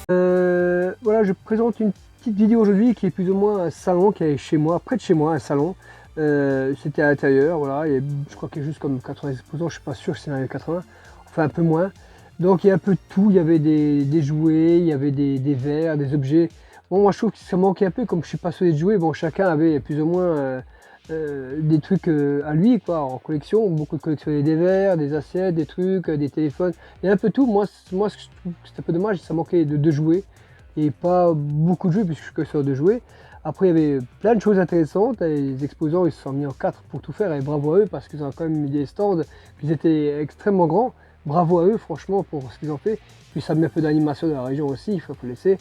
Voilà, je présente une petite vidéo aujourd'hui qui est plus ou moins un salon qui est chez moi, près de chez moi, un salon. C'était à l'intérieur, voilà, et je crois qu'il y a juste comme 90%, je suis pas sûr si c'est dans les 80, enfin un peu moins. Donc il y a un peu de tout, il y avait des jouets, il y avait des verres, des objets. Bon, moi je trouve que ça manquait un peu, comme je suis passionné de jouer, bon, chacun avait plus ou moins des trucs à lui, quoi, en collection. Beaucoup de collectionnaient des verres, des assiettes, des trucs, des téléphones, il y a un peu tout. Moi ce que je trouve que c'est un peu dommage, ça manquait de jouets, et pas beaucoup de jeux, puisque je suis que sur de jouer. Après, il y avait plein de choses intéressantes. Et les exposants, ils se sont mis en quatre pour tout faire. Et bravo à eux, parce qu'ils ont quand même mis des stands qui étaient extrêmement grands. Bravo à eux, franchement, pour ce qu'ils ont fait. Puis ça met un peu d'animation dans la région aussi, il faut le laisser.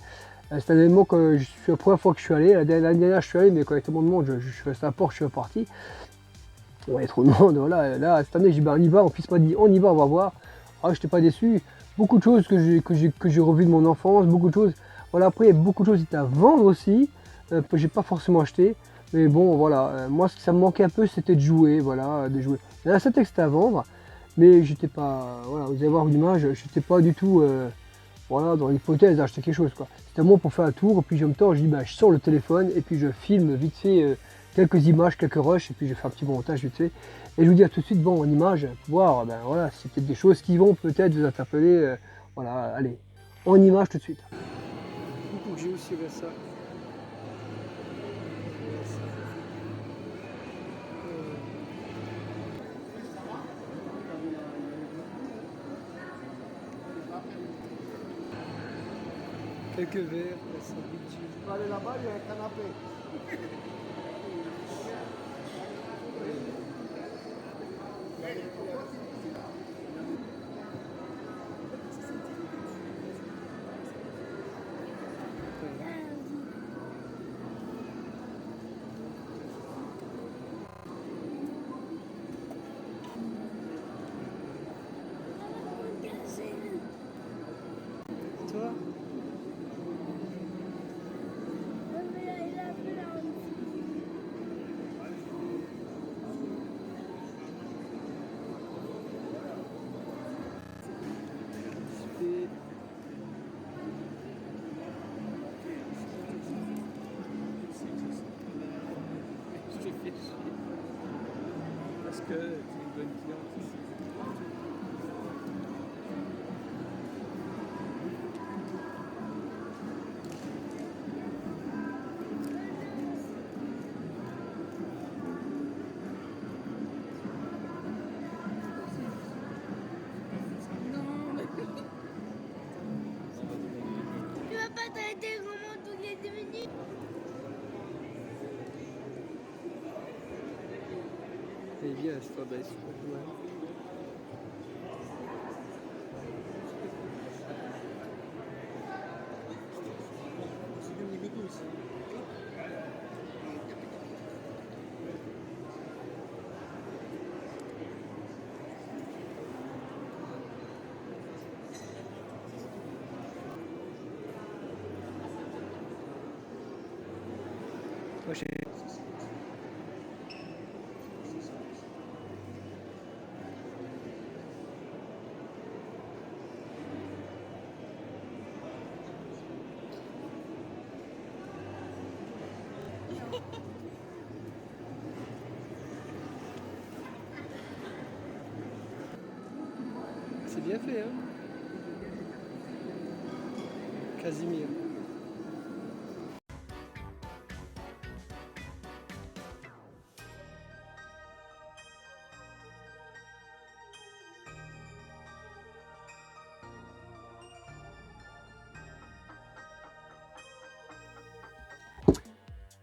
C'est un événement que je suis la première fois que je suis allé. L'année dernière, je suis allé, mais quand il y a tellement de monde, je suis resté à la porte, je suis reparti. Ouais, il y a trop de monde. Voilà. Là, cette année, j'ai dit, bah, on y va. Mon fils m'a dit, on y va, on va voir. Ah, je n'étais pas déçu. Beaucoup de choses que j'ai revues de mon enfance, beaucoup de choses. Voilà, après, il y a beaucoup de choses qui étaient à vendre aussi, que j'ai pas forcément acheté. Mais bon, voilà, moi, ce que ça me manquait un peu, c'était de jouer, voilà, de jouer. Il y en a certains qui étaient à vendre, mais j'étais pas, voilà, vous allez voir l'image, j'étais pas du tout, voilà, dans l'hypothèse d'acheter quelque chose, quoi. C'était moi pour faire un tour, et puis en même temps, je dis, bah, je sors le téléphone, et puis je filme vite fait quelques images, quelques rushs, et puis je fais un petit montage vite fait. Et je vous dis à tout de suite, bon, en image, pour voir, ben voilà, c'est peut-être des choses qui vont peut-être vous interpeller, voilà, allez, en image tout de suite. J'ai aussi ça. Quelques verres, ça Pour aller là-bas, il y a un canapé. Toi? Parce que tu es une bonne cliente ici. Tu vas pas t'arrêter vraiment toutes les 2 minutes. Elle est bien, cette histoire d'aller super loin. Moi, c'est bien fait, hein? Casimir.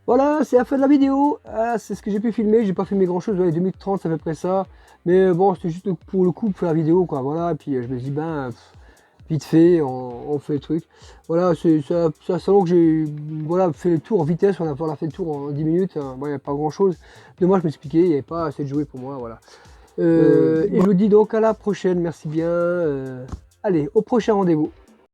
Voilà, c'est la fin de la vidéo. Ah, c'est ce que j'ai pu filmer. J'ai pas filmé grand chose. Ouais, 2030, c'est à peu près ça. Mais bon, c'était juste pour le coup pour faire la vidéo, quoi. Voilà. Et puis je me dis, ben, vite fait, on fait le truc. Voilà, c'est un salon que j'ai voilà, fait le tour en vitesse. On a fait le tour en 10 minutes. Bon, il n'y a pas grand chose. De moi, je m'expliquais. Il n'y avait pas assez de jouets pour moi. Voilà. Et je vous dis donc à la prochaine. Merci bien. Allez, au prochain rendez-vous.